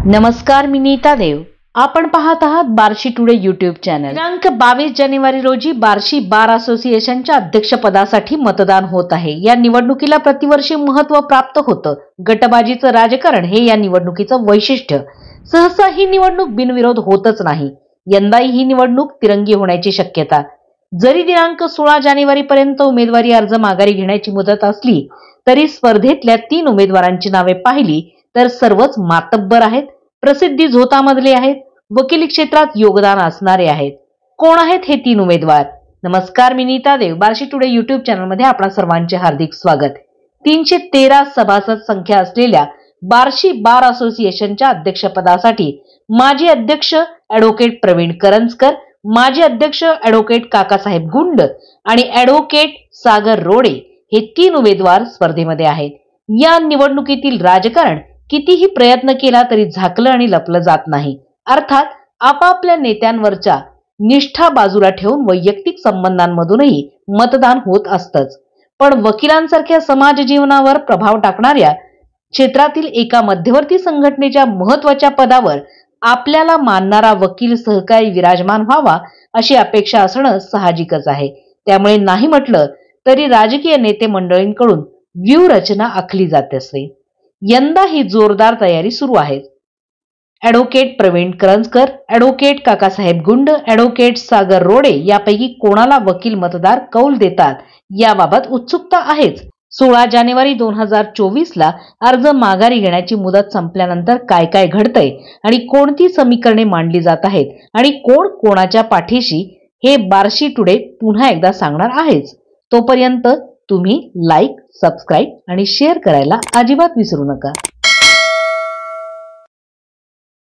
नमस्कार, मी नीता देव. आपण पाहत आहात बार्शी टुडे यूट्यूब चॅनल. दिनांक 22 जानेवारी रोजी बार्शी बार असोसिएशनच्या अध्यक्षपदासाठी मतदान होत आहे. या निवडणुकीला प्रतिवर्षी महत्त्व प्राप्त होतं. गटबाजीचं राजकारण हे या निवडणुकीचं वैशिष्ट्य. सहसा ही निवडणूक बिनविरोध होतच नाही. यंदाही ही निवडणूक तिरंगी होण्याची शक्यता. जरी दिनांक 16 जानेवारी पर्यंत उमेदवारी अर्ज माघारी घेण्याची मुदत असली तरी स्पर्धेतल्या 3 उमेदवारांची नावे पाहिली तर सर्वच मातब्बर आहेत, प्रसिद्धी झोतामधले आहेत, वकिली क्षेत्रात योगदान असणारे आहेत. कोण आहेत हे 3 उमेदवार? नमस्कार, मी नीता देव. बार्शी टुडे यूट्यूब चॅनल मध्ये आपणा सर्वांचे हार्दिक स्वागत. 313 सभासद संख्या असलेल्या बार्शी बार असोसिएशनच्या अध्यक्षपदासाठी माजी अध्यक्ष ॲडव्होकेट प्रवीण करंजकर, माजी अध्यक्ष ॲडव्होकेट काकासाहेब गुंड आणि ॲडव्होकेट सागर रोडे हे 3 उमेदवार स्पर्धेमध्ये आहेत. या निवडणुकीतील राजकारण कितीही प्रयत्न केला तरी झाकलं आणि लपलं जात नाही. अर्थात आपापल्या नेत्यांवरच्या निष्ठा बाजूला ठेवून वैयक्तिक संबंधांमधूनही मतदान होत असतंच. पण वकिलांसारख्या समाज जीवनावर प्रभाव टाकणाऱ्या क्षेत्रातील एका मध्यवर्ती संघटनेच्या महत्वाच्या पदावर आपल्याला मानणारा वकील सहकारी विराजमान व्हावा अशी अपेक्षा असणं साहजिकच आहे. त्यामुळे नाही म्हटलं तरी राजकीय नेते मंडळींकडून व्यूहरचना आखली जात असते. यंदा ही जोरदार तयारी सुरू आहे. ॲडव्होकेट प्रवीण करंजकर, ॲडव्होकेट काकासाहेब गुंड, ॲडव्होकेट सागर रोडे यापैकी कोणाला वकील मतदार कौल देतात याबाबत उत्सुकता आहेच. 16 जानेवारी 2024 ला अर्ज माघारी घेण्याची मुदत संपल्यानंतर काय काय घडतंय आणि कोणती समीकरणे मांडली जात आहेत आणि कोण कोणाच्या पाठीशी हे बार्शी टुडे पुन्हा एकदा सांगणार आहेच. तोपर्यंत तुम्ही लाईक, सबस्क्राईब आणि शेअर करायला अजिबात विसरू नका.